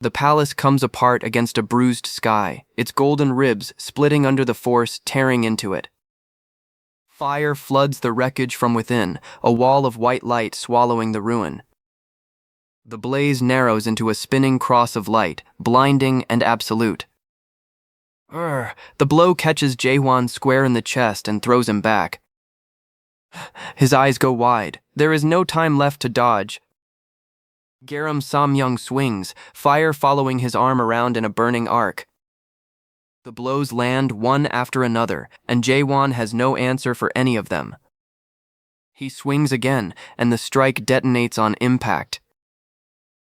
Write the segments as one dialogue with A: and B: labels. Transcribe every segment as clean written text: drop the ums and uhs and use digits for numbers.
A: The palace comes apart against a bruised sky, its golden ribs splitting under the force tearing into it. Fire floods the wreckage from within, a wall of white light swallowing the ruin. The blaze narrows into a spinning cross of light, blinding and absolute. The blow catches Jaehwan square in the chest and throws him back. His eyes go wide. There is no time left to dodge. Garam Samyeong swings, fire following his arm around in a burning arc. The blows land one after another, and Jaehwan has no answer for any of them. He swings again, and the strike detonates on impact.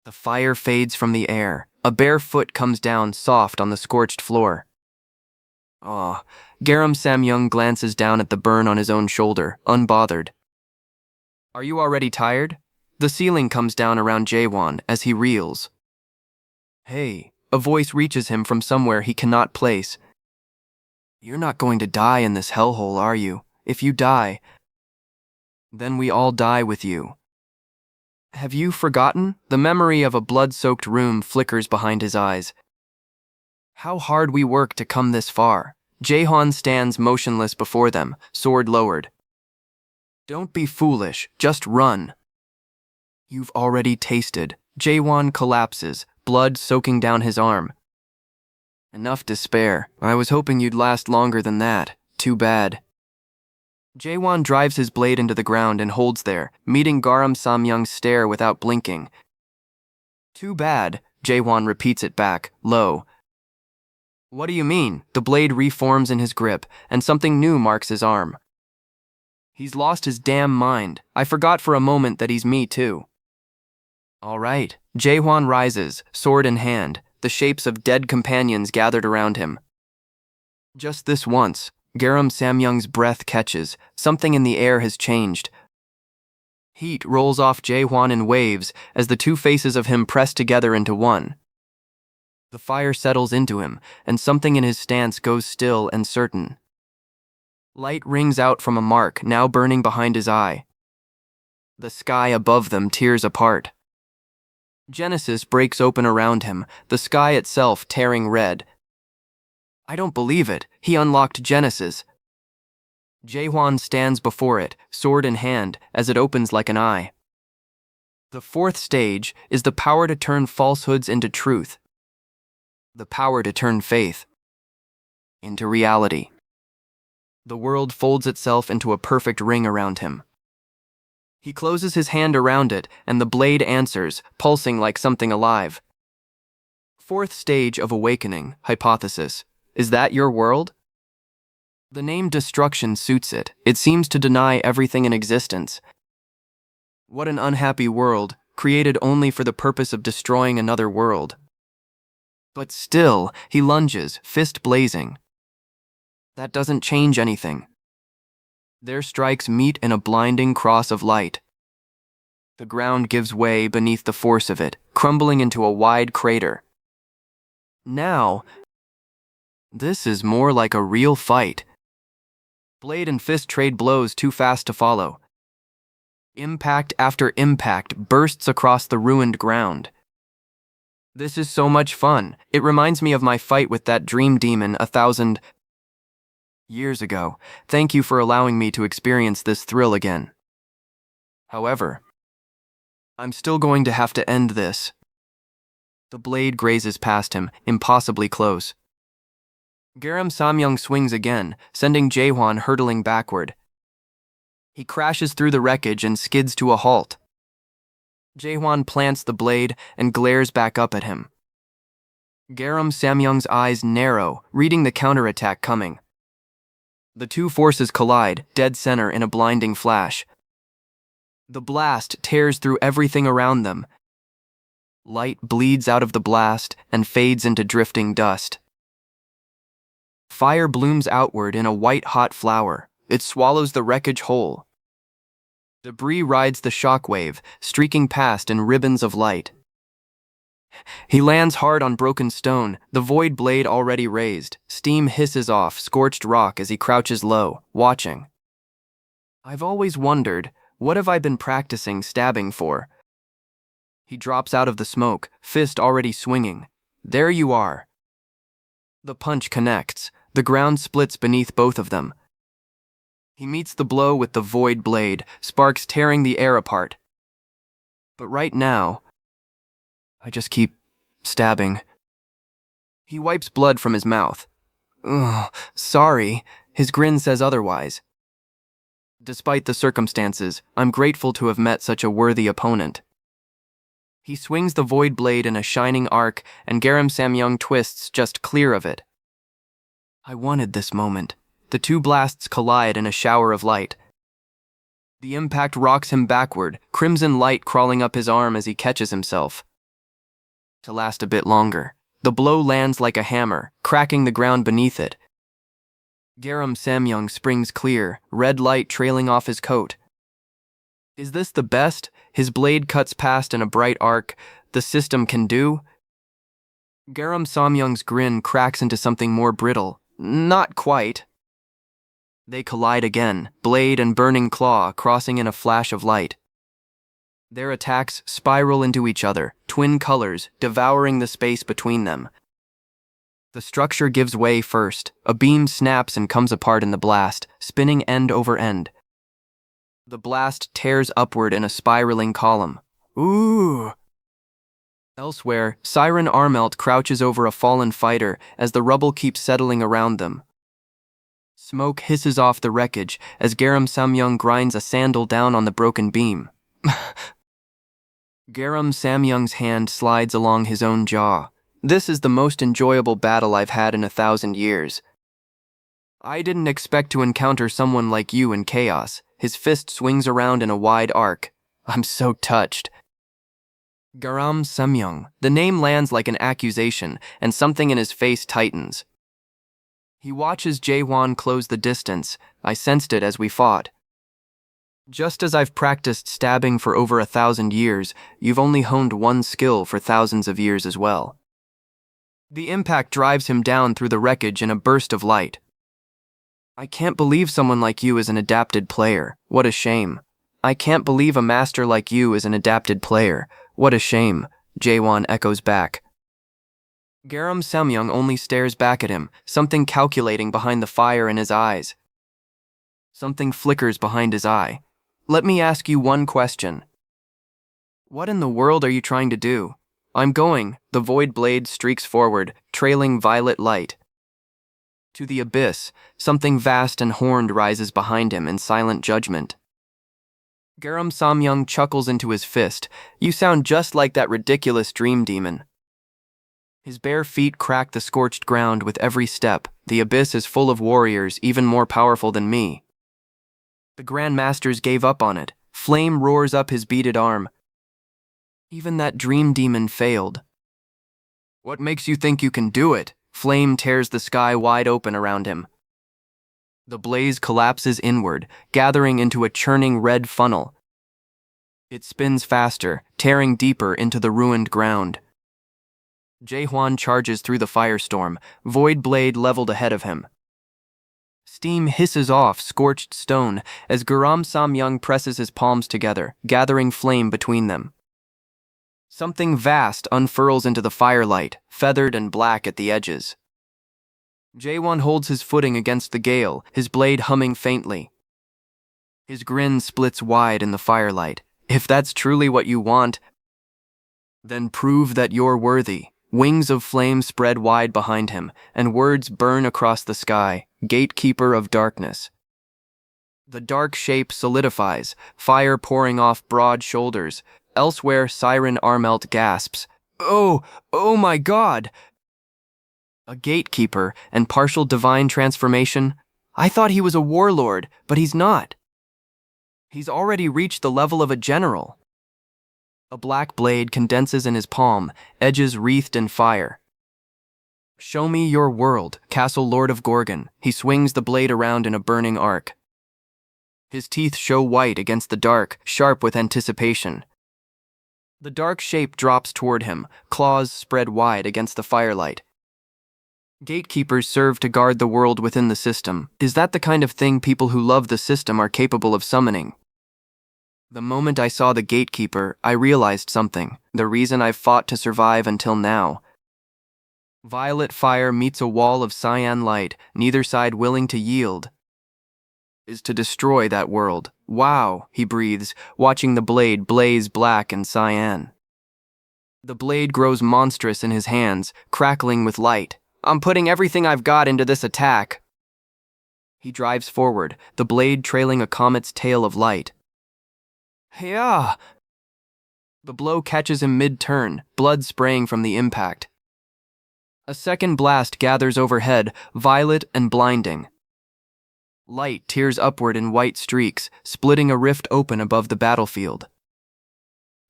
A: The fire fades from the air. A bare foot comes down soft on the scorched floor. Garam Samyeong glances down at the burn on his own shoulder, unbothered. Are you already tired? The ceiling comes down around Jaehwan as he reels. Hey, a voice reaches him from somewhere he cannot place. You're not going to die in this hellhole, are you? If you die, then we all die with you. Have you forgotten? The memory of a blood-soaked room flickers behind his eyes. How hard we worked to come this far. Jaehwan stands motionless before them, sword lowered. Don't be foolish, just run. You've already tasted. Jaehwan collapses, blood soaking down his arm. Enough despair. I was hoping you'd last longer than that. Too bad. Jaehwan drives his blade into the ground and holds there, meeting Garam Samyeong's stare without blinking. Too bad, Jaehwan repeats it back, low. What do you mean? The blade reforms in his grip, and something new marks his arm. He's lost his damn mind. I forgot for a moment that he's me too. All right. Jaehwan rises, sword in hand, the shapes of dead companions gathered around him. Just this once, Garam Samyeong's breath catches. Something in the air has changed. Heat rolls off Jaehwan in waves as the two faces of him press together into one. The fire settles into him, and something in his stance goes still and certain. Light rings out from a mark now burning behind his eye. The sky above them tears apart. Genesis breaks open around him, the sky itself tearing red. I don't believe it. He unlocked Genesis. Jaehwan stands before it, sword in hand, as it opens like an eye. The fourth stage is the power to turn falsehoods into truth. The power to turn faith into reality. The world folds itself into a perfect ring around him. He closes his hand around it, and the blade answers, pulsing like something alive. Fourth stage of awakening, hypothesis. Is that your world? The name destruction suits it. It seems to deny everything in existence. What an unhappy world, created only for the purpose of destroying another world. But still, he lunges, fist blazing. That doesn't change anything. Their strikes meet in a blinding cross of light. The ground gives way beneath the force of it, crumbling into a wide crater. Now, this is more like a real fight. Blade and fist trade blows too fast to follow. Impact after impact bursts across the ruined ground. This is so much fun. It reminds me of my fight with that dream demon 1,000 years ago. Thank you for allowing me to experience this thrill again. However, I'm still going to have to end this. The blade grazes past him, impossibly close. Garam Samyeong swings again, sending Jaehwan hurtling backward. He crashes through the wreckage and skids to a halt. Jaehwan plants the blade and glares back up at him. Garam Samyeong's eyes narrow, reading the counterattack coming. The two forces collide, dead center in a blinding flash. The blast tears through everything around them. Light bleeds out of the blast and fades into drifting dust. Fire blooms outward in a white-hot flower. It swallows the wreckage whole. Debris rides the shockwave, streaking past in ribbons of light. He lands hard on broken stone, the void blade already raised. Steam hisses off scorched rock as he crouches low, watching. I've always wondered, what have I been practicing stabbing for? He drops out of the smoke, fist already swinging. There you are. The punch connects. The ground splits beneath both of them. He meets the blow with the void blade, sparks tearing the air apart. But right now, I just keep stabbing. He wipes blood from his mouth. Ugh, sorry. His grin says otherwise. Despite the circumstances, I'm grateful to have met such a worthy opponent. He swings the void blade in a shining arc, and Garam Samyeong twists just clear of it. I wanted this moment. The two blasts collide in a shower of light. The impact rocks him backward, crimson light crawling up his arm as he catches himself. To last a bit longer, the blow lands like a hammer, cracking the ground beneath it. Garam Samyeong springs clear, red light trailing off his coat. Is this the best? His blade cuts past in a bright arc. The system can do? Garam Samyeong's grin cracks into something more brittle. Not quite. They collide again, blade and burning claw crossing in a flash of light. Their attacks spiral into each other, twin colors, devouring the space between them. The structure gives way first. A beam snaps and comes apart in the blast, spinning end over end. The blast tears upward in a spiraling column. Ooh! Elsewhere, Siren Armelt crouches over a fallen fighter as the rubble keeps settling around them. Smoke hisses off the wreckage as Garam Samyeong grinds a sandal down on the broken beam. Garam Samyeong's hand slides along his own jaw. This is the most enjoyable battle I've had in 1,000 years. I didn't expect to encounter someone like you in chaos. His fist swings around in a wide arc. I'm so touched. Garam Samyeong. The name lands like an accusation, and something in his face tightens. He watches Jaehwan close the distance. I sensed it as we fought. Just as I've practiced stabbing for over 1,000 years, you've only honed one skill for thousands of years as well. The impact drives him down through the wreckage in a burst of light. I can't believe someone like you is an adapted player. What a shame. I can't believe a master like you is an adapted player. What a shame, Jaehwan echoes back. Garam Samyeong only stares back at him, something calculating behind the fire in his eyes. Something flickers behind his eye. Let me ask you one question. What in the world are you trying to do? I'm going. The void blade streaks forward, trailing violet light. To the abyss, something vast and horned rises behind him in silent judgment. Garam Samyeong chuckles into his fist. You sound just like that ridiculous dream demon. His bare feet crack the scorched ground with every step. The abyss is full of warriors even more powerful than me. The Grand Masters gave up on it. Flame roars up his beaded arm. Even that dream demon failed. What makes you think you can do it? Flame tears the sky wide open around him. The blaze collapses inward, gathering into a churning red funnel. It spins faster, tearing deeper into the ruined ground. Jaehwan charges through the firestorm, void blade leveled ahead of him. Steam hisses off scorched stone as Garam Samyeong presses his palms together, gathering flame between them. Something vast unfurls into the firelight, feathered and black at the edges. Jaehwan holds his footing against the gale, his blade humming faintly. His grin splits wide in the firelight. If that's truly what you want, then prove that you're worthy. Wings of flame spread wide behind him, and words burn across the sky, gatekeeper of darkness. The dark shape solidifies, fire pouring off broad shoulders. Elsewhere, Siren Armelt gasps, Oh my God! A gatekeeper and partial divine transformation? I thought he was a warlord, but he's not. He's already reached the level of a general. A black blade condenses in his palm, edges wreathed in fire. Show me your world, Castle Lord of Gorgon. He swings the blade around in a burning arc. His teeth show white against the dark, sharp with anticipation. The dark shape drops toward him, claws spread wide against the firelight. Gatekeepers serve to guard the world within the system. Is that the kind of thing people who love the system are capable of summoning? The moment I saw the gatekeeper, I realized something. The reason I've fought to survive until now. Violet fire meets a wall of cyan light, neither side willing to yield, is to destroy that world. Wow, he breathes, watching the blade blaze black and cyan. The blade grows monstrous in his hands, crackling with light. I'm putting everything I've got into this attack. He drives forward, the blade trailing a comet's tail of light. Yeah! The blow catches him mid-turn, blood spraying from the impact. A second blast gathers overhead, violet and blinding. Light tears upward in white streaks, splitting a rift open above the battlefield.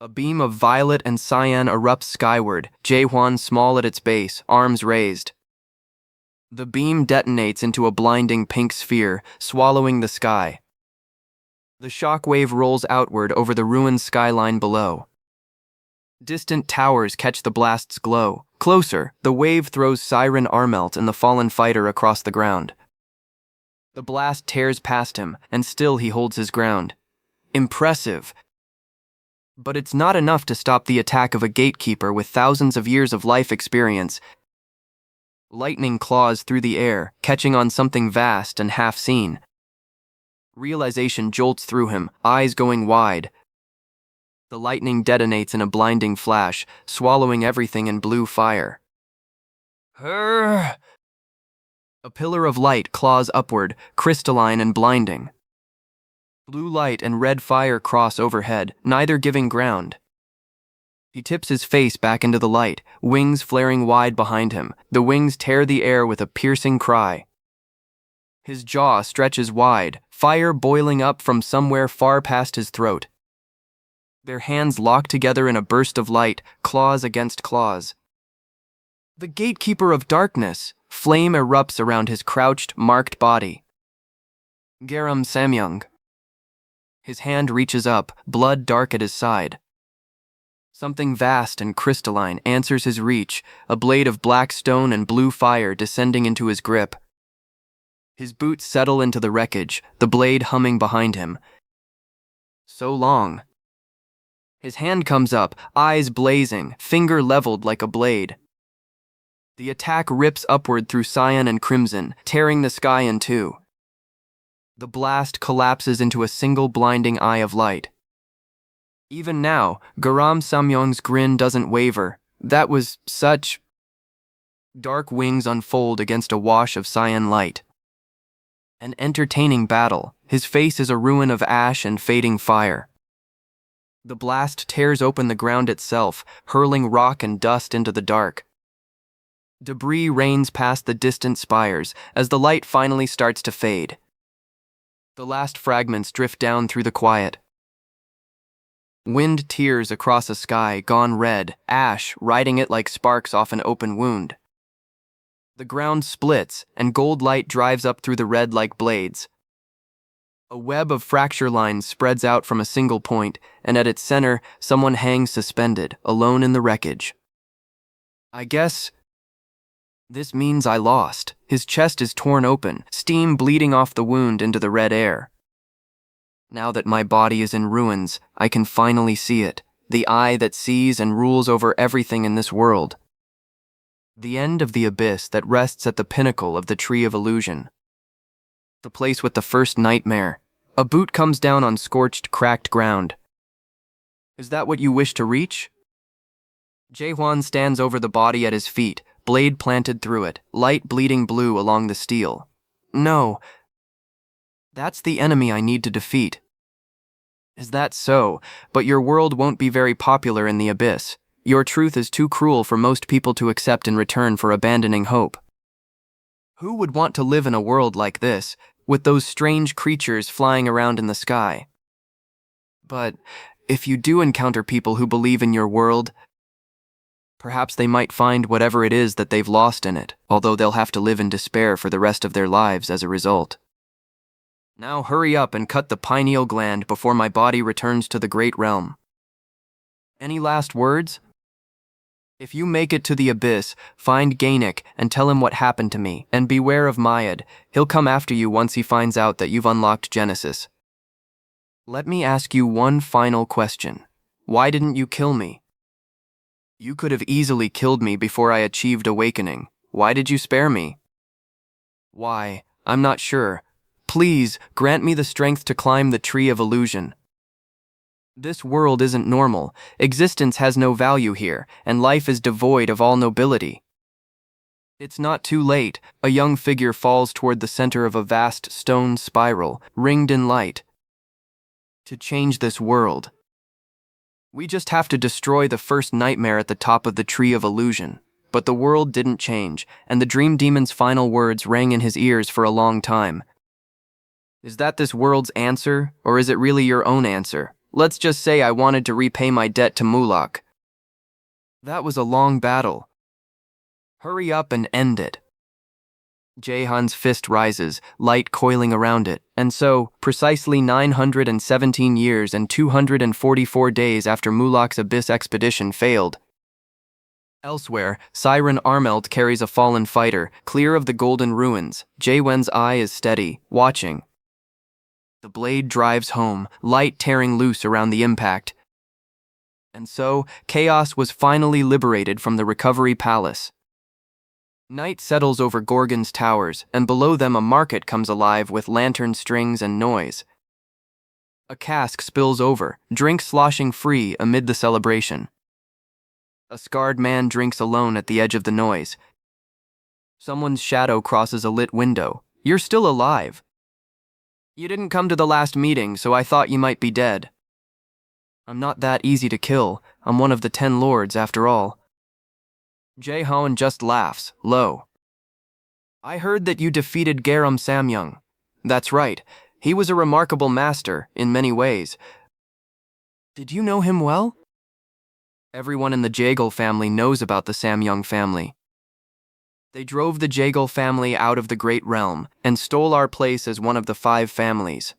A: A beam of violet and cyan erupts skyward, Jaehwan small at its base, arms raised. The beam detonates into a blinding pink sphere, swallowing the sky. The shockwave rolls outward over the ruined skyline below. Distant towers catch the blast's glow. Closer, the wave throws Siren Armelt and the fallen fighter across the ground. The blast tears past him, and still he holds his ground. Impressive. But it's not enough to stop the attack of a gatekeeper with thousands of years of life experience. Lightning claws through the air, catching on something vast and half-seen. Realization jolts through him, eyes going wide. The lightning detonates in a blinding flash, swallowing everything in blue fire. A pillar of light claws upward, crystalline and blinding. Blue light and red fire cross overhead, neither giving ground. He tips his face back into the light, wings flaring wide behind him. The wings tear the air with a piercing cry. His jaw stretches wide, fire boiling up from somewhere far past his throat. Their hands lock together in a burst of light, claws against claws. The gatekeeper of darkness! Flame erupts around his crouched, marked body. Garam Samyeong. His hand reaches up, blood dark at his side. Something vast and crystalline answers his reach, a blade of black stone and blue fire descending into his grip. His boots settle into the wreckage, the blade humming behind him. So long. His hand comes up, eyes blazing, finger leveled like a blade. The attack rips upward through cyan and crimson, tearing the sky in two. The blast collapses into a single blinding eye of light. Even now, Garam Samyeong's grin doesn't waver. That was such... Dark wings unfold against a wash of cyan light. An entertaining battle. His face is a ruin of ash and fading fire. The blast tears open the ground itself, hurling rock and dust into the dark. Debris rains past the distant spires as the light finally starts to fade. The last fragments drift down through the quiet. Wind tears across a sky gone red, ash riding it like sparks off an open wound. The ground splits, and gold light drives up through the red like blades. A web of fracture lines spreads out from a single point, and at its center, someone hangs suspended, alone in the wreckage. I guess this means I lost. His chest is torn open, steam bleeding off the wound into the red air. Now that my body is in ruins, I can finally see it, the eye that sees and rules over everything in this world. The end of the abyss that rests at the pinnacle of the Tree of Illusion. The place with the first nightmare. A boot comes down on scorched, cracked ground. Is that what you wish to reach? Jaehwan stands over the body at his feet, blade planted through it, light bleeding blue along the steel. No. That's the enemy I need to defeat. Is that so? But your world won't be very popular in the abyss. Your truth is too cruel for most people to accept in return for abandoning hope. Who would want to live in a world like this, with those strange creatures flying around in the sky? But if you do encounter people who believe in your world, perhaps they might find whatever it is that they've lost in it, although they'll have to live in despair for the rest of their lives as a result. Now hurry up and cut the pineal gland before my body returns to the great realm. Any last words? If you make it to the abyss, find Gainik and tell him what happened to me, and beware of Mayad. He'll come after you once he finds out that you've unlocked Genesis. Let me ask you one final question. Why didn't you kill me? You could have easily killed me before I achieved awakening. Why did you spare me? Why? I'm not sure. Please, grant me the strength to climb the tree of illusion. This world isn't normal. Existence has no value here, and life is devoid of all nobility. It's not too late. A young figure falls toward the center of a vast stone spiral, ringed in light. To change this world, we just have to destroy the first nightmare at the top of the tree of illusion. But the world didn't change, and the dream demon's final words rang in his ears for a long time. Is that this world's answer, or is it really your own answer? Let's just say I wanted to repay my debt to Mulak. That was a long battle. Hurry up and end it. Jaehwan's fist rises, light coiling around it, and so, precisely 917 years and 244 days after Mulak's Abyss expedition failed. Elsewhere, Siren Armelt carries a fallen fighter, clear of the golden ruins. Jaehwan's eye is steady, watching. The blade drives home, light tearing loose around the impact. And so, chaos was finally liberated from the Recovery Palace. Night settles over Gorgon's towers, and below them a market comes alive with lantern strings and noise. A cask spills over, drink sloshing free amid the celebration. A scarred man drinks alone at the edge of the noise. Someone's shadow crosses a lit window. You're still alive. You didn't come to the last meeting, so I thought you might be dead. I'm not that easy to kill. I'm one of the 10 lords, after all. Jaehwan just laughs, low. I heard that you defeated Garam Samyeong. That's right. He was a remarkable master, in many ways. Did you know him well? Everyone in the Jaehwan family knows about the Samyeong family. They drove the Jaehwan family out of the Great Realm and stole our place as one of the 5 families.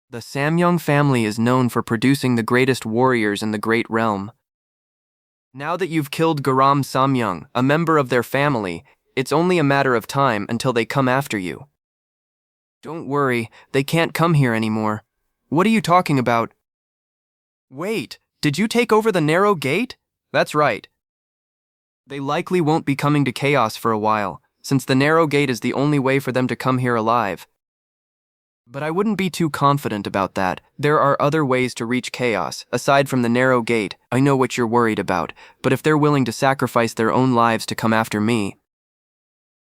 A: The Samyeong family is known for producing the greatest warriors in the Great Realm. Now that you've killed Garam Samyeong, a member of their family, it's only a matter of time until they come after you. Don't worry, they can't come here anymore. What are you talking about? Wait, did you take over the narrow gate? That's right. They likely won't be coming to Chaos for a while, since the narrow gate is the only way for them to come here alive. But I wouldn't be too confident about that. There are other ways to reach Chaos, aside from the narrow gate. I know what you're worried about, but if they're willing to sacrifice their own lives to come after me,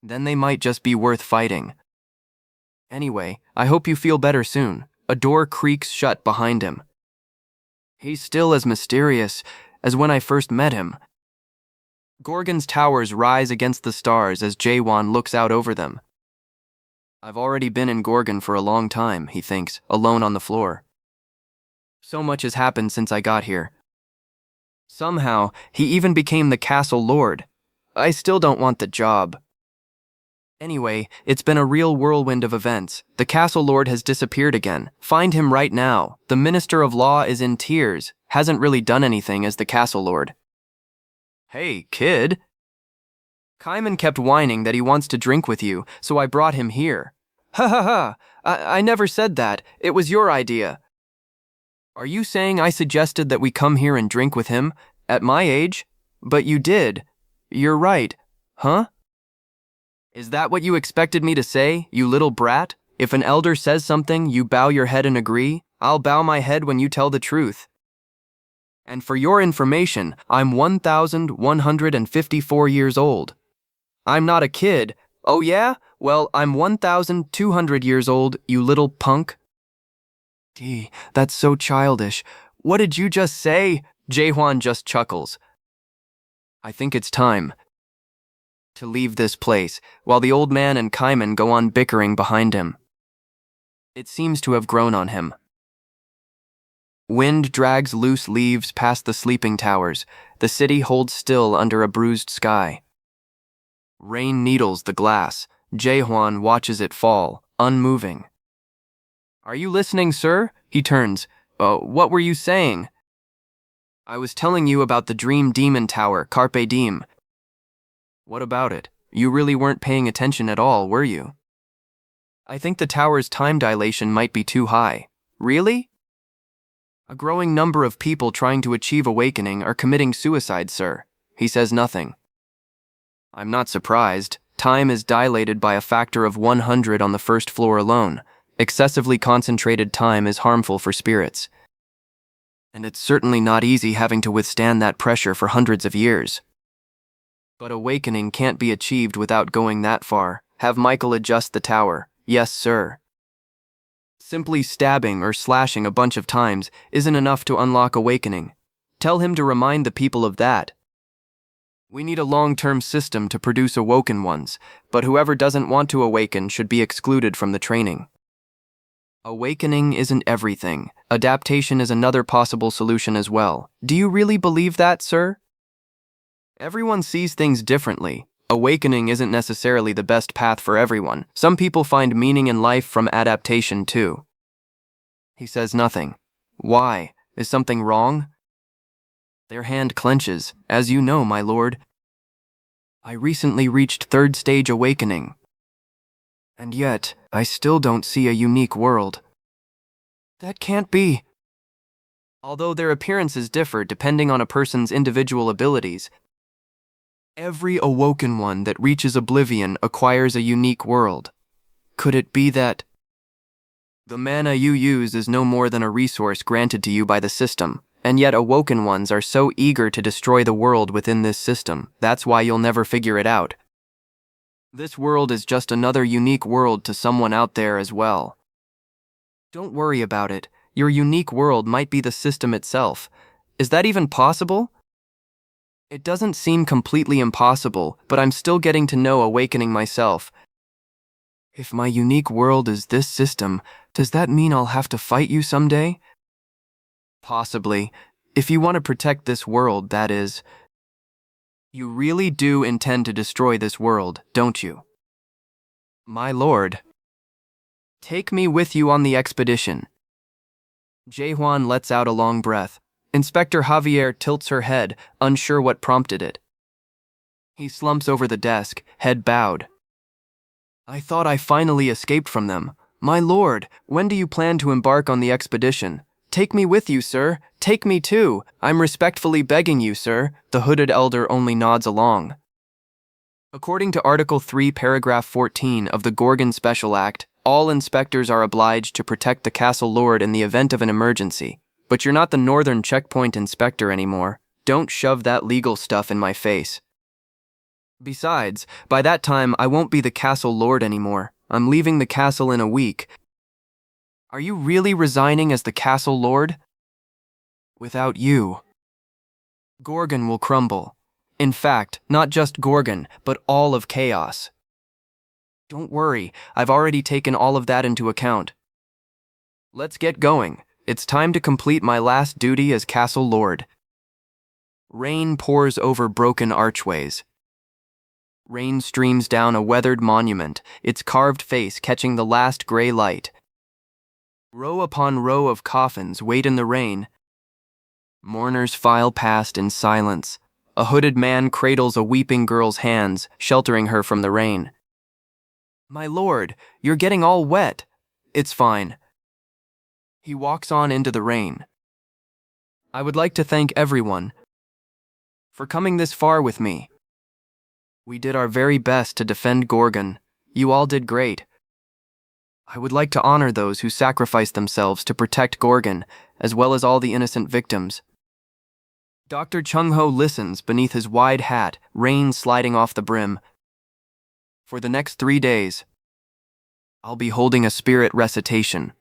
A: then they might just be worth fighting. Anyway, I hope you feel better soon. A door creaks shut behind him. He's still as mysterious as when I first met him. Gorgon's towers rise against the stars as Jaehwan looks out over them. I've already been in Gorgon for a long time, he thinks, alone on the floor. So much has happened since I got here. Somehow, he even became the Castle Lord. I still don't want the job. Anyway, it's been a real whirlwind of events. The Castle Lord has disappeared again. Find him right now. The Minister of Law is in tears. Hasn't really done anything as the Castle Lord. Hey, kid. Kaiman kept whining that he wants to drink with you, so I brought him here. Ha ha ha, I never said that. It was your idea. Are you saying I suggested that we come here and drink with him? At my age? But you did. You're right. Huh? Is that what you expected me to say, you little brat? If an elder says something, you bow your head and agree? I'll bow my head when you tell the truth. And for your information, I'm 1,154 years old. I'm not a kid. Oh yeah? Well, I'm 1,200 years old, you little punk. Gee, that's so childish. What did you just say? Jaehwan just chuckles. I think it's time to leave this place, while the old man and Kaiman go on bickering behind him. It seems to have grown on him. Wind drags loose leaves past the sleeping towers. The city holds still under a bruised sky. Rain needles the glass. Jaehwan watches it fall, unmoving. Are you listening, sir? He turns. What were you saying? I was telling you about the Dream Demon Tower, Carpe Diem. What about it? You really weren't paying attention at all, were you? I think the tower's time dilation might be too high. Really? A growing number of people trying to achieve awakening are committing suicide, sir. He says nothing. I'm not surprised. Time is dilated by a factor of 100 on the first floor alone. Excessively concentrated time is harmful for spirits. And it's certainly not easy having to withstand that pressure for hundreds of years. But awakening can't be achieved without going that far. Have Michael adjust the tower. Yes, sir. Simply stabbing or slashing a bunch of times isn't enough to unlock awakening. Tell him to remind the people of that. We need a long-term system to produce awoken ones, but whoever doesn't want to awaken should be excluded from the training. Awakening isn't everything. Adaptation is another possible solution as well. Do you really believe that, sir? Everyone sees things differently. Awakening isn't necessarily the best path for everyone. Some people find meaning in life from adaptation too. He says nothing. Why? Is something wrong? Their hand clenches. As you know, my lord, I recently reached third stage awakening. And yet, I still don't see a unique world. That can't be. Although their appearances differ depending on a person's individual abilities, every awoken one that reaches oblivion acquires a unique world. Could it be that the mana you use is no more than a resource granted to you by the system, and yet awoken ones are so eager to destroy the world within this system, that's why you'll never figure it out. This world is just another unique world to someone out there as well. Don't worry about it. Your unique world might be the system itself. Is that even possible? It doesn't seem completely impossible, but I'm still getting to know awakening myself. If my unique world is this system, does that mean I'll have to fight you someday? Possibly. If you want to protect this world, that is. You really do intend to destroy this world, don't you? My lord. Take me with you on the expedition. Jaehwan lets out a long breath. Inspector Javier tilts her head, unsure what prompted it. He slumps over the desk, head bowed. I thought I finally escaped from them. My lord, when do you plan to embark on the expedition? Take me with you, sir. Take me too. I'm respectfully begging you, sir. The hooded elder only nods along. According to Article 3, Paragraph 14 of the Gorgon Special Act, all inspectors are obliged to protect the Castle Lord in the event of an emergency. But you're not the Northern Checkpoint Inspector anymore. Don't shove that legal stuff in my face. Besides, by that time I won't be the Castle Lord anymore. I'm leaving the castle in a week. Are you really resigning as the Castle Lord? Without you, Gorgon will crumble. In fact, not just Gorgon, but all of chaos. Don't worry, I've already taken all of that into account. Let's get going. It's time to complete my last duty as Castle Lord. Rain pours over broken archways. Rain streams down a weathered monument, its carved face catching the last gray light. Row upon row of coffins wait in the rain. Mourners file past in silence. A hooded man cradles a weeping girl's hands, sheltering her from the rain. My lord, you're getting all wet. It's fine. He walks on into the rain. I would like to thank everyone for coming this far with me. We did our very best to defend Gorgon. You all did great. I would like to honor those who sacrificed themselves to protect Gorgon, as well as all the innocent victims. Dr. Chung-ho listens beneath his wide hat, rain sliding off the brim. For the next 3 days, I'll be holding a spirit recitation.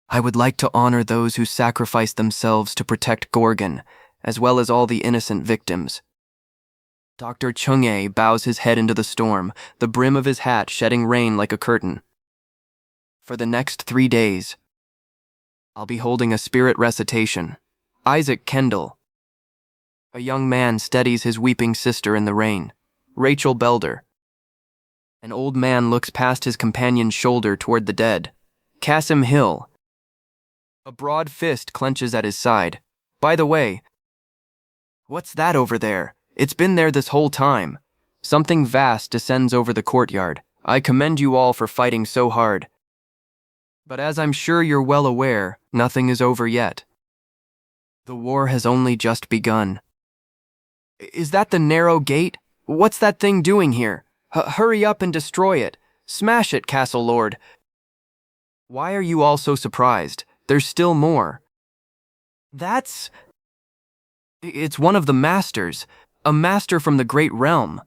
A: I would like to honor those who sacrificed themselves to protect Gorgon, as well as all the innocent victims. Dr. Chung-ae bows his head into the storm, the brim of his hat shedding rain like a curtain. For the next 3 days, I'll be holding a spirit recitation. Isaac Kendall. A young man steadies his weeping sister in the rain. Rachel Belder. An old man looks past his companion's shoulder toward the dead. Kasim Hill. A broad fist clenches at his side. By the way, what's that over there? It's been there this whole time. Something vast descends over the courtyard. I commend you all for fighting so hard. But as I'm sure you're well aware, nothing is over yet. The war has only just begun. Is that the narrow gate? What's that thing doing here? Hurry up and destroy it. Smash it, Castle Lord. Why are you all so surprised? There's still more. It's one of the masters, a master from the Great Realm.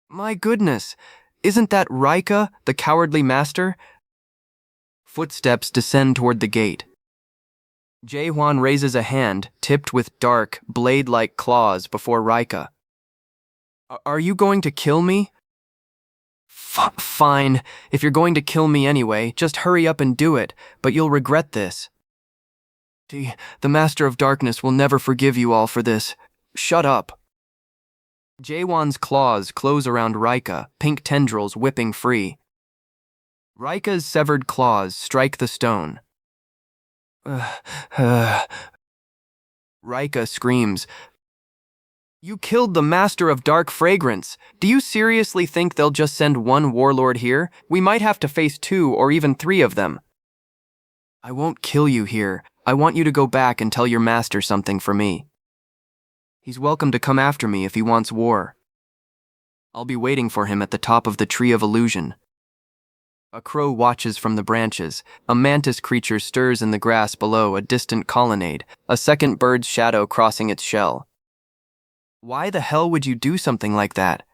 A: My goodness, isn't that Rika, the cowardly master? Footsteps descend toward the gate. Jaehwan raises a hand, tipped with dark, blade-like claws before Rika. Are you going to kill me? Fine. If you're going to kill me anyway, just hurry up and do it, but you'll regret this. The Master of Darkness will never forgive you all for this. Shut up. Jaehwan's claws close around Rika, pink tendrils whipping free. Rika's severed claws strike the stone. Rika screams. You killed the Master of Dark Fragrance. Do you seriously think they'll just send one warlord here? We might have to face 2 or even 3 of them. I won't kill you here. I want you to go back and tell your master something for me. He's welcome to come after me if he wants war. I'll be waiting for him at the top of the Tree of Illusion. A crow watches from the branches. A mantis creature stirs in the grass below a distant colonnade, a second bird's shadow crossing its shell. Why the hell would you do something like that?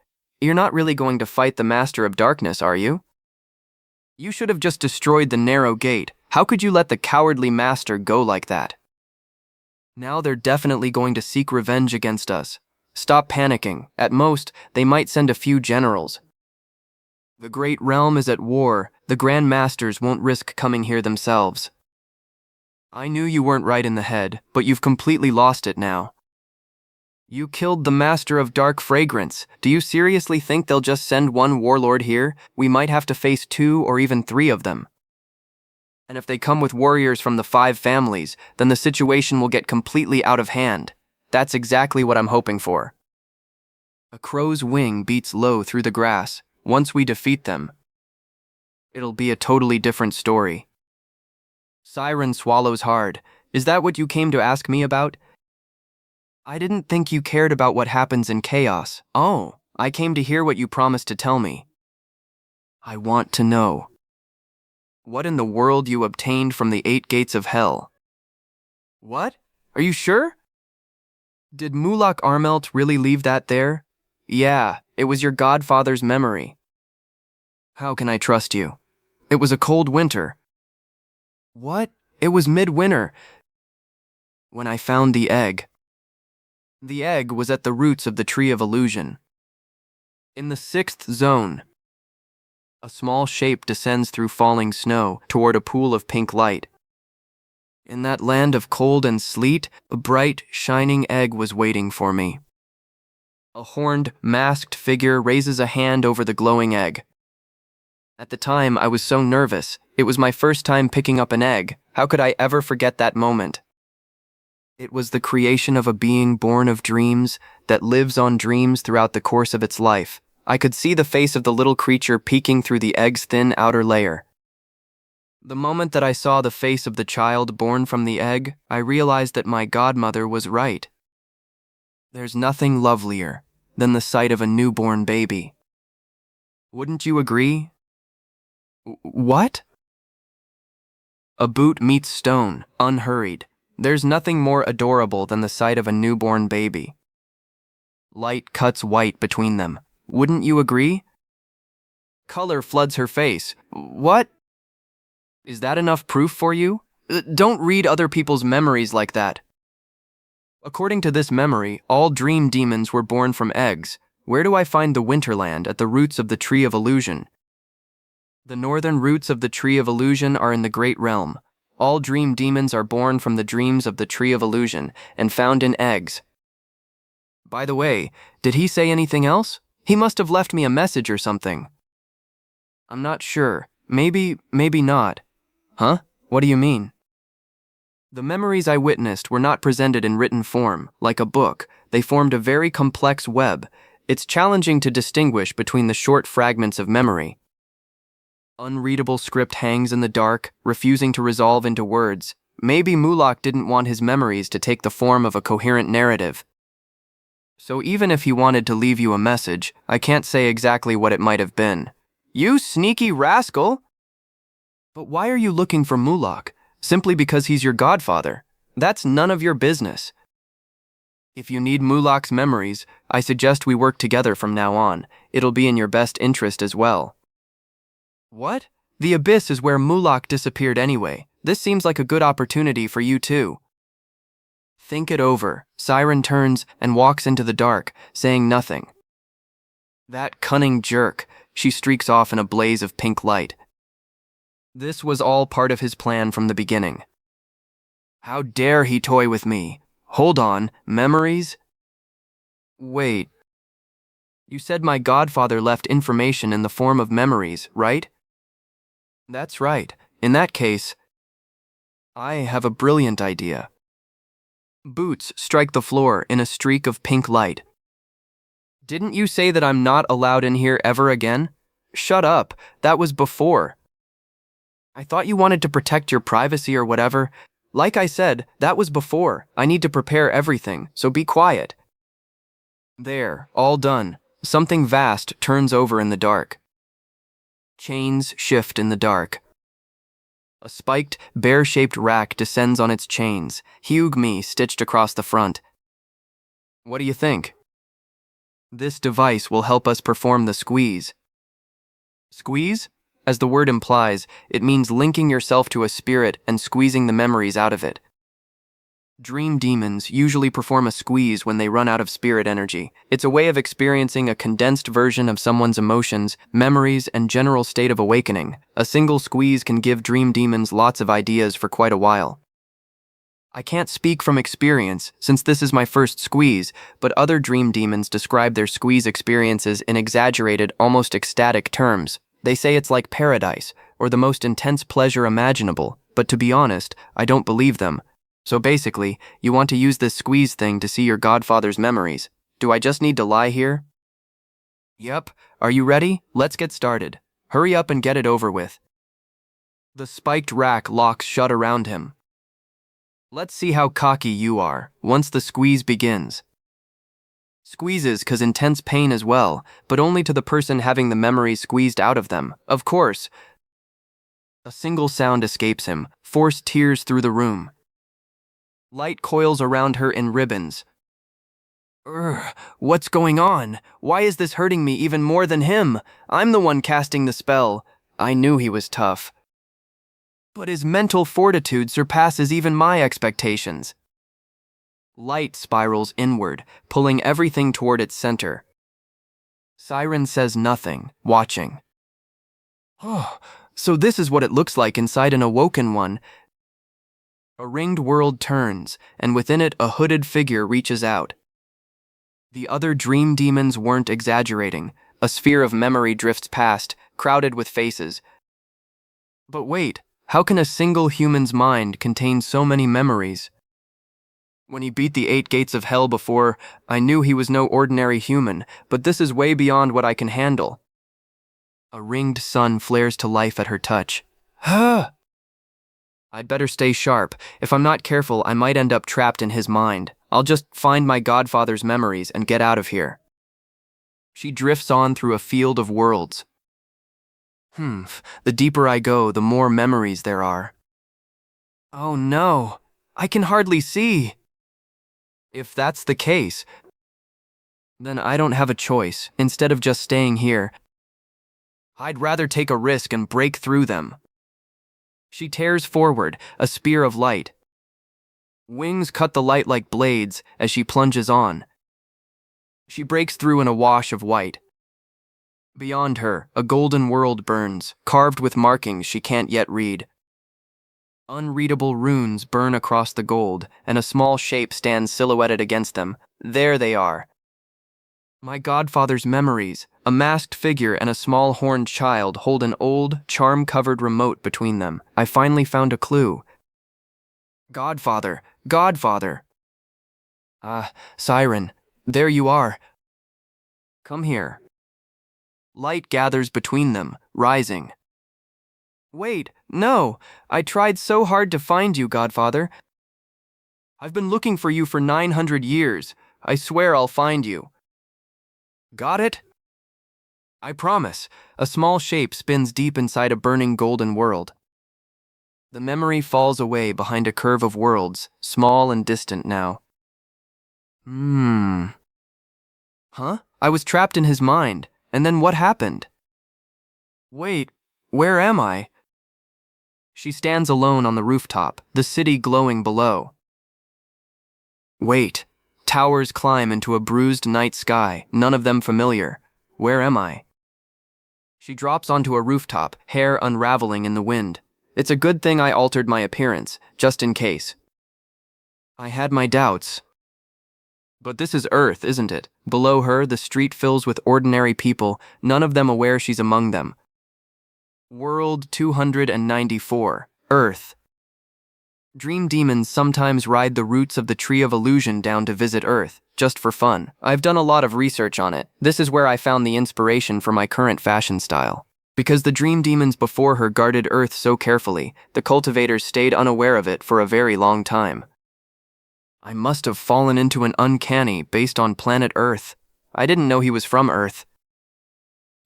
A: You're not really going to fight the Master of Darkness, are you? You should have just destroyed the narrow gate. How could you let the cowardly master go like that? Now they're definitely going to seek revenge against us. Stop panicking. At most, they might send a few generals. The Great Realm is at war. The Grand Masters won't risk coming here themselves. I knew you weren't right in the head, but you've completely lost it now. You killed the Master of Dark Fragrance. Do you seriously think they'll just send one warlord here? We might have to face 2 or even 3 of them. And if they come with warriors from the 5 families, then the situation will get completely out of hand. That's exactly what I'm hoping for. A crow's wing beats low through the grass. Once we defeat them, it'll be a totally different story. Siren swallows hard. Is that what you came to ask me about? I didn't think you cared about what happens in chaos. Oh, I came to hear what you promised to tell me. I want to know. What in the world you obtained from the 8 gates of hell? What? Are you sure? Did Mulak Armelt really leave that there? Yeah, it was your godfather's memory. How can I trust you? It was a cold winter. What? It was midwinter. When I found the egg. The egg was at the roots of the Tree of Illusion. In the 6th zone. A small shape descends through falling snow toward a pool of pink light. In that land of cold and sleet, a bright, shining egg was waiting for me. A horned, masked figure raises a hand over the glowing egg. At the time, I was so nervous. It was my first time picking up an egg. How could I ever forget that moment? It was the creation of a being born of dreams that lives on dreams throughout the course of its life. I could see the face of the little creature peeking through the egg's thin outer layer. The moment that I saw the face of the child born from the egg, I realized that my godmother was right. There's nothing lovelier than the sight of a newborn baby. Wouldn't you agree? What? A boot meets stone, unhurried. There's nothing more adorable than the sight of a newborn baby. Light cuts white between them. Wouldn't you agree? Color floods her face. What? Is that enough proof for you? Don't read other people's memories like that. According to this memory, all dream demons were born from eggs. Where do I find the Winterland at the roots of the Tree of Illusion? The northern roots of the Tree of Illusion are in the Great Realm. All dream demons are born from the dreams of the Tree of Illusion and found in eggs. By the way, did he say anything else? He must have left me a message or something. I'm not sure. Maybe not. Huh? What do you mean? The memories I witnessed were not presented in written form, like a book. They formed a very complex web. It's challenging to distinguish between the short fragments of memory. Unreadable script hangs in the dark, refusing to resolve into words. Maybe Mulak didn't want his memories to take the form of a coherent narrative. So even if he wanted to leave you a message, I can't say exactly what it might have been. You sneaky rascal! But why are you looking for Mulak? Simply because he's your godfather. That's none of your business. If you need Mulak's memories, I suggest we work together from now on. It'll be in your best interest as well. What? The abyss is where Mulak disappeared anyway. This seems like a good opportunity for you too. Think it over. Siren turns and walks into the dark, saying nothing. That cunning jerk. She streaks off in a blaze of pink light. This was all part of his plan from the beginning. How dare he toy with me? Hold on, memories? Wait. You said my godfather left information in the form of memories, right? That's right. In that case, I have a brilliant idea. Boots strike the floor in a streak of pink light. Didn't you say that I'm not allowed in here ever again? Shut up, that was before. I thought you wanted to protect your privacy or whatever. Like I said, that was before. I need to prepare everything, so be quiet. There, all done. Something vast turns over in the dark. Chains shift in the dark. A spiked, bear-shaped rack descends on its chains, Hyug-mi stitched across the front. What do you think? This device will help us perform the squeeze. Squeeze? As the word implies, it means linking yourself to a spirit and squeezing the memories out of it. Dream demons usually perform a squeeze when they run out of spirit energy. It's a way of experiencing a condensed version of someone's emotions, memories, and general state of awakening. A single squeeze can give dream demons lots of ideas for quite a while. I can't speak from experience, since this is my first squeeze, but other dream demons describe their squeeze experiences in exaggerated, almost ecstatic terms. They say it's like paradise, or the most intense pleasure imaginable, but to be honest, I don't believe them. So basically, you want to use this squeeze thing to see your godfather's memories. Do I just need to lie here? Yep. Are you ready? Let's get started. Hurry up and get it over with. The spiked rack locks shut around him. Let's see how cocky you are, once the squeeze begins. Squeezes cause intense pain as well, but only to the person having the memories squeezed out of them, of course. A single sound escapes him, forced tears through the room. Light coils around her in ribbons. What's going on? Why is this hurting me even more than him? I'm the one casting the spell. I knew he was tough. But his mental fortitude surpasses even my expectations. Light spirals inward, pulling everything toward its center. Siren says nothing, watching. Oh, so this is what it looks like inside an awoken one. A ringed world turns, and within it a hooded figure reaches out. The other dream demons weren't exaggerating. A sphere of memory drifts past, crowded with faces. But wait, how can a single human's mind contain so many memories? When he beat the 8 gates of hell before, I knew he was no ordinary human, but this is way beyond what I can handle. A ringed sun flares to life at her touch. Huh! I'd better stay sharp. If I'm not careful, I might end up trapped in his mind. I'll just find my godfather's memories and get out of here. She drifts on through a field of worlds. The deeper I go, the more memories there are. Oh no, I can hardly see. If that's the case, then I don't have a choice. Instead of just staying here, I'd rather take a risk and break through them. She tears forward, a spear of light. Wings cut the light like blades as she plunges on. She breaks through in a wash of white. Beyond her, a golden world burns, carved with markings she can't yet read. Unreadable runes burn across the gold, and a small shape stands silhouetted against them. There they are. My godfather's memories. A masked figure and a small horned child hold an old, charm-covered remote between them. I finally found a clue. Godfather, Godfather. Siren, there you are. Come here. Light gathers between them, rising. Wait, no, I tried so hard to find you, Godfather. I've been looking for you for 900 years. I swear I'll find you. Got it? I promise. A small shape spins deep inside a burning golden world. The memory falls away behind a curve of worlds, small and distant now. Huh? I was trapped in his mind, and then what happened? Wait, where am I? She stands alone on the rooftop, the city glowing below. Wait, towers climb into a bruised night sky, none of them familiar. Where am I? She drops onto a rooftop, hair unraveling in the wind. It's a good thing I altered my appearance, just in case. I had my doubts. But this is Earth, isn't it? Below her, the street fills with ordinary people, none of them aware she's among them. World 294, Earth. Dream demons sometimes ride the roots of the Tree of Illusion down to visit Earth, just for fun. I've done a lot of research on it. This is where I found the inspiration for my current fashion style. Because the dream demons before her guarded Earth so carefully, the cultivators stayed unaware of it for a very long time. I must have fallen into an uncanny based on planet Earth. I didn't know he was from Earth.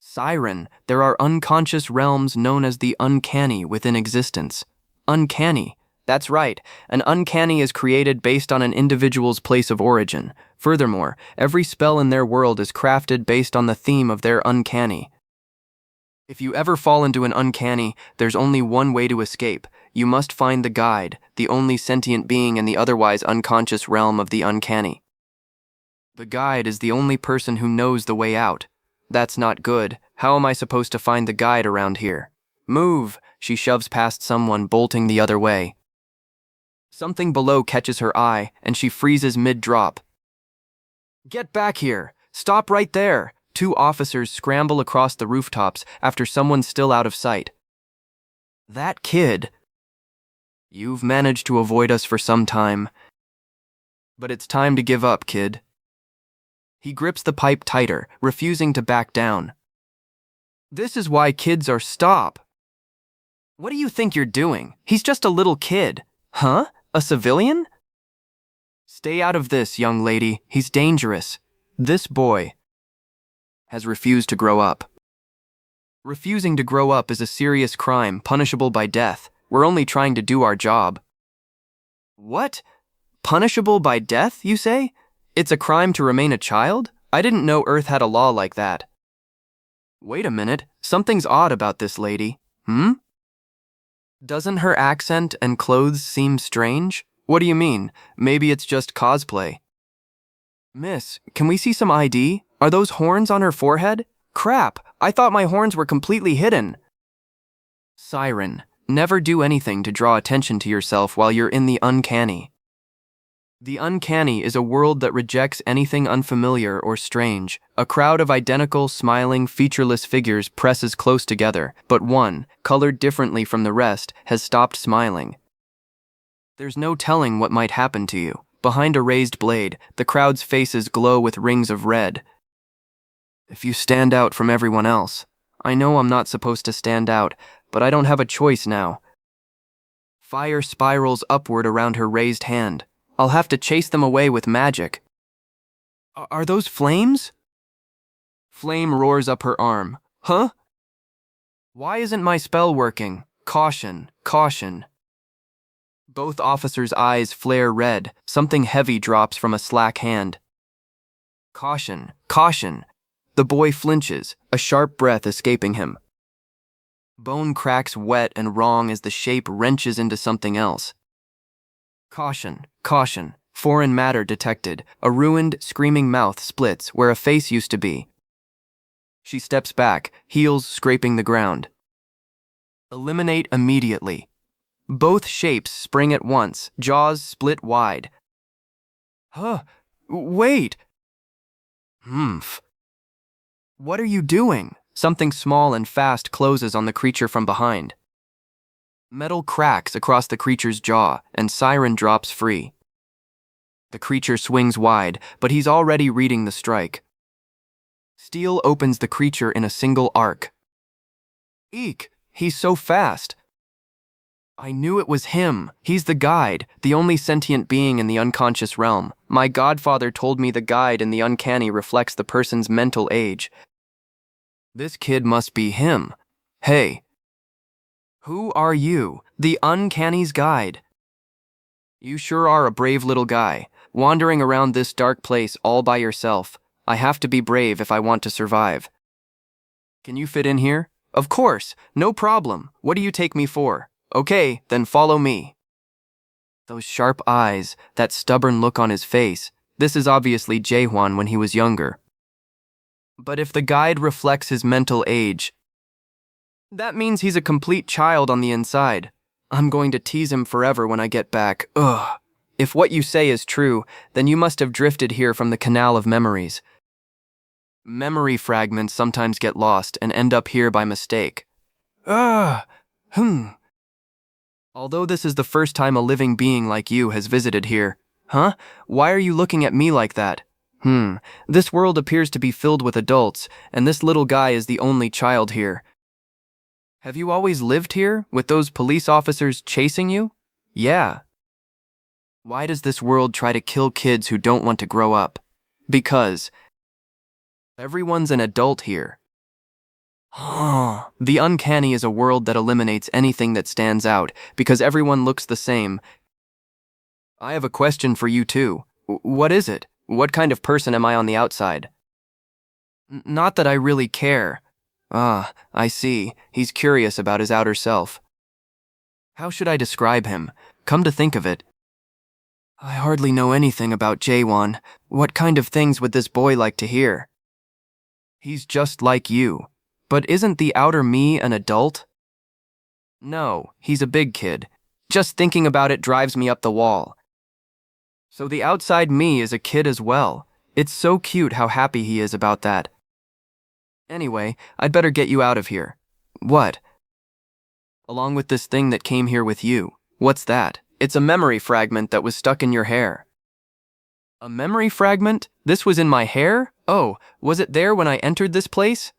A: Siren, there are unconscious realms known as the uncanny within existence. Uncanny. That's right, an uncanny is created based on an individual's place of origin. Furthermore, every spell in their world is crafted based on the theme of their uncanny. If you ever fall into an uncanny, there's only one way to escape. You must find the guide, the only sentient being in the otherwise unconscious realm of the uncanny. The guide is the only person who knows the way out. That's not good. How am I supposed to find the guide around here? Move! She shoves past someone, bolting the other way. Something below catches her eye, and she freezes mid-drop. Get back here! Stop right there! Two officers scramble across the rooftops after someone's still out of sight. That kid! You've managed to avoid us for some time. But it's time to give up, kid. He grips the pipe tighter, refusing to back down. This is why kids are stop. What do you think you're doing? He's just a little kid. Huh? A civilian? Stay out of this, young lady. He's dangerous. This boy has refused to grow up. Refusing to grow up is a serious crime, punishable by death. We're only trying to do our job. What? Punishable by death, you say? It's a crime to remain a child? I didn't know Earth had a law like that. Wait a minute, something's odd about this lady. Doesn't her accent and clothes seem strange? What do you mean? Maybe it's just cosplay. Miss, can we see some ID? Are those horns on her forehead? Crap, I thought my horns were completely hidden. Siren, never do anything to draw attention to yourself while you're in the uncanny. The uncanny is a world that rejects anything unfamiliar or strange. A crowd of identical, smiling, featureless figures presses close together, but one, colored differently from the rest, has stopped smiling. There's no telling what might happen to you. Behind a raised blade, the crowd's faces glow with rings of red. If you stand out from everyone else, I know I'm not supposed to stand out, but I don't have a choice now. Fire spirals upward around her raised hand. I'll have to chase them away with magic. Are those flames? Flame roars up her arm. Huh? Why isn't my spell working? Caution, caution. Both officers' eyes flare red. Something heavy drops from a slack hand. Caution, caution. The boy flinches, a sharp breath escaping him. Bone cracks wet and wrong as the shape wrenches into something else. Caution, caution. Foreign matter detected. A ruined, screaming mouth splits where a face used to be. She steps back, heels scraping the ground. Eliminate immediately. Both shapes spring at once, jaws split wide. Huh, wait. Humph. What are you doing? Something small and fast closes on the creature from behind. Metal cracks across the creature's jaw, and Siren drops free. The creature swings wide, but he's already reading the strike. Steel opens the creature in a single arc. Eek, he's so fast. I knew it was him. He's the guide, the only sentient being in the unconscious realm. My godfather told me the guide in the uncanny reflects the person's mental age. This kid must be him. Hey. Who are you? The uncanny's guide. You sure are a brave little guy, wandering around this dark place all by yourself. I have to be brave if I want to survive. Can you fit in here? Of course, no problem. What do you take me for? Okay, then follow me. Those sharp eyes, that stubborn look on his face. This is obviously Jaehwan when he was younger. But if the guide reflects his mental age, that means he's a complete child on the inside. I'm going to tease him forever when I get back. Ugh. If what you say is true, then you must have drifted here from the canal of memories. Memory fragments sometimes get lost and end up here by mistake. Although this is the first time a living being like you has visited here. Huh? Why are you looking at me like that? This world appears to be filled with adults, and this little guy is the only child here. Have you always lived here, with those police officers chasing you? Yeah. Why does this world try to kill kids who don't want to grow up? Because everyone's an adult here. The uncanny is a world that eliminates anything that stands out, because everyone looks the same. I have a question for you too. What is it? What kind of person am I on the outside? Not that I really care. I see. He's curious about his outer self. How should I describe him? Come to think of it, I hardly know anything about Jaehwan. What kind of things would this boy like to hear? He's just like you. But isn't the outer me an adult? No, he's a big kid. Just thinking about it drives me up the wall. So the outside me is a kid as well. It's so cute how happy he is about that. Anyway, I'd better get you out of here. What? Along with this thing that came here with you. What's that? It's a memory fragment that was stuck in your hair. A memory fragment? This was in my hair? Oh, was it there when I entered this place?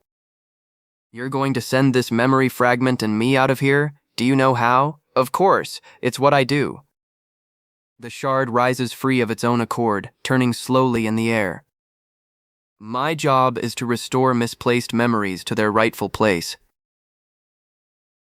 A: You're going to send this memory fragment and me out of here? Do you know how? Of course, it's what I do. The shard rises free of its own accord, turning slowly in the air. My job is to restore misplaced memories to their rightful place.